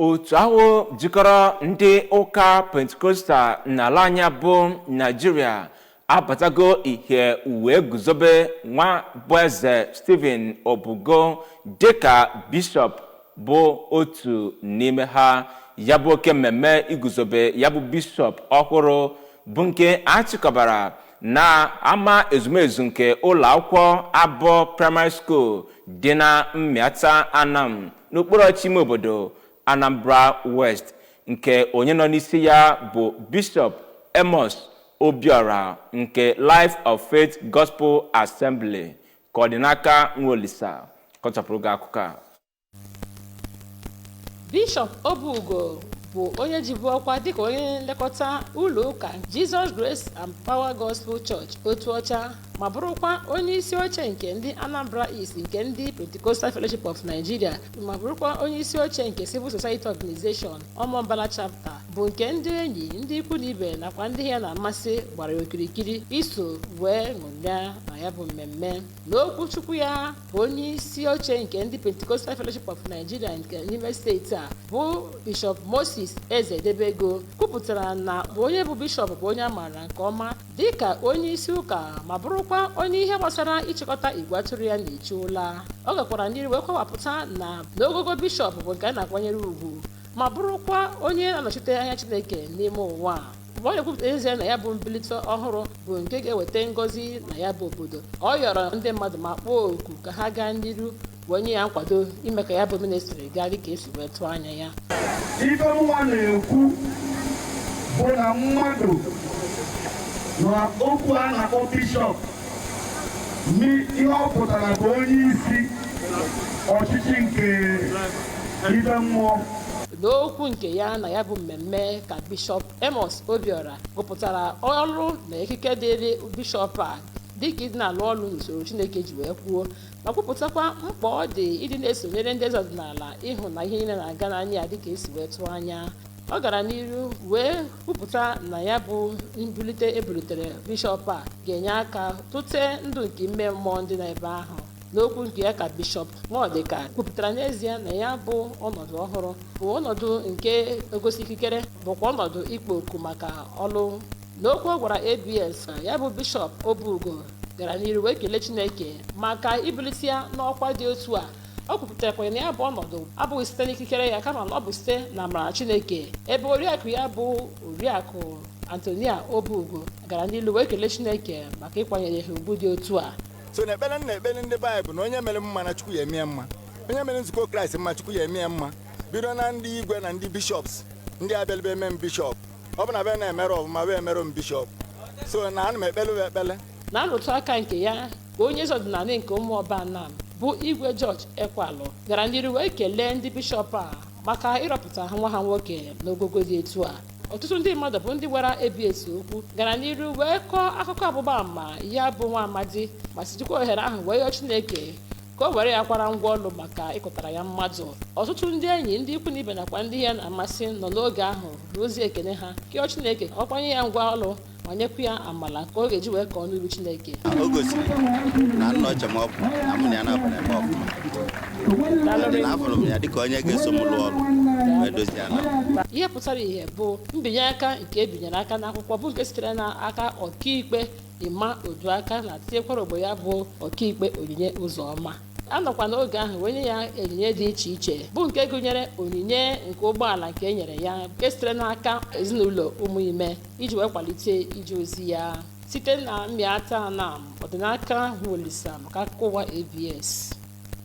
otu ahụ jikọrọ ndị ụka Pentecostal n'ala anya bụ Nigeria abatago ihe uwe guzobe Nwabueze Stephen Obugo dịka bishọp bụ otu n'ime ha. Ya bụ oke mmemme iguzobe ya bụ bishọp ọhụrụ bụ nke achịkọbara na ama ezumezu nke ụlọ akwụkwọ Abo Primary School dị na Mmiata Anam n'okpuru ọchịchị obodo Anambra West, nke onye nọ n'isi ya bụ Bishop Amos Obiora nke Life of Faith Gospel Assembly Coordinator Nwolisa kọchapụrụ gị akụkọ a. Bishop Obugo bụ onye jibu ọkwa dịka onye nlekọta ụlọ ụka Jesus Grace and Power Gospel Church otu ọcha, ma bụrụkwa onye isi oche nke ndị Anambra East nke ndị Pentecostal Fellowship of Nigeria, ma bụrụkwa onye isi oche nke Civil Society Organization Omombala Chapter, bụ nke ndị enyi, ndị ikwu na ibe nakwa ndị ya na-amasị gbara okirikiri iso wee ṅụrịa na ya bụ mmemme. N'okwu Chukwu ya bụ onye isi oche nke ndị Pentecostal Fellowship of Nigeria nke n'ime steeti a bụ Bishop Moses Ezedebego kwupụtara na onye bụ bishọp bụ onye a maara nke ọma dịka onye isi ụka, ma bụrụkwa onye ihe gbasara ịchịkọta igwe atụrụ ya na-echiụla. Ọ gakwara n'ihu wee kọwapụta na n'ogogo bishọp bụ nke a na-akwanyere ugwu, ma bụrụkwa onye na-anọchite anya Chineke n'ime ụwa. Mgbe ọ na-ekwupụta ezie na ya bụ mbilite ọhụrụ bụ nke ga-eweta ngọzi na ya bụ obodo, ọ yọrọ ndị mmadụ ma kpọọ oku ka ha gaa n'iru wee nye ya nkwado ime ka ya bụ ministri gaa dịka esi wee tụọ anya ya. Ife nwa na-ekwu bụ na mmadụ na okwu a na-akpọ bishọp ihe ọ pụtara bụ onye isi ọchịchị nke ife mmụọ. N'okwu nke ya na ya bụ mmemme ka Bishop Amos Obiora gụpụtara ọrụ na ekike dịrị bishọp a dịka ịdị na-alụ ọrụ n'usoro Chineke ji wee kwuo, ma kwupụtakwa mkpa ọ dị ịdị na-esonyere ndị eze ọdịnala ịhụ na ihe niile na-aga n'anya ya dịka esi wee tụọ anya. Ọ gara n'iru wee kwupụta na ya bụ mbulite ebulitere bishọp a ga-enye aka tụte ndụ nke ime mmụọ ndị n'ebe ahụ. N'okwu nke ya ka Bishop Nwodika kwupụtara n'ezie na ya bụ ọnọdụ ọhụrụ bụ ọnọdụ nke egosi ikikere, bụkwa ọnọdụ ikpo oku maka ọlụ. N'okwu ọ gwara ABS, ya bụ Bishop Obugo gara n'iru wee kelee Chineke maka ibulite ya n'ọkwa dị otu a. Ọ kwupụtarakwa na ya bụ ọnọdụ abụghị site n'ikikere ya, kama na ọ bụ site na amara Chineke, ebe oriakụ ya bụ oriakụ Antonia Obugo gara n'iru wee kelee Chineke maka ịkwanyere ha ugwu dị otu a. So na ekpere ndị Baịbụl na onye mere mma na Chukwu ya eme mma, onye mere nzukọ Kraịst mma Chukwu ya eme mma, bido na ndị igwe na ndị bishọps ndị abịalịbe eme m bishọp. Ọ bụ na be na-emere ọbụma wee mere m bishọp. So na ana m ekpele na nrụtụ aka nke ya ka onye eze ọdịnala nke ụmụọba Anam bụ Igwe George Ekwalụ gara n'iru wee kelee ndị bishọp a maka ịrọpụta nwa ha nwoke n'ogogo dị etu a. Ọtụtụ ndị mmadụ bụ ndị gwara ABS okwu gara n'iru wee kọọ akụkọ ọgbụgba ama ya bụ nwa amadi, ma sijikwa ohere ahụ wee yọọ Chineke ka o were ya kwara ngwa ọlụ maka ịkụtara ya mmadụ. Ọtụtụ ndị enyi, ndị ikwu na ibe nakwa ndị ya na-amasị nọ n'oge ahụ n'ozi ekene ha ka yọọ Chineke ka ọ kwanye ya ngwa ọlụ ma nyekwa ya amala ka ọ ga-eji wee kọọ n'iru Chineke. O gosiri na nna ọcha m ọ bụ na mụ na ya na-abara eme ọfụma. Afọrọ m ya dịka onye ga-eso m lụọ ọrụ wee dozie ala. Ihe pụtara ihe bụ mbinye aka nke ebinyere aka n'akwụkwọ bụ nke sitere n'aka ọkaikpe Ịma Oduaka na tinyekwara ogbo ya bụ ọkaikpe Onyinye Ụzọma. A nọkwa n'oge ahụ wee nye ya onyinye dị iche iche bụ nke gụnyere onyinye nke ụgbọala nke e nyere ya nke sitere n'aka ezinụlọ Ụmụime iji wee kwalite ije ozi ya. Site na Mmiata Anam, Ọdịnaka Nwolisa maka akụkọ ụwa ABS.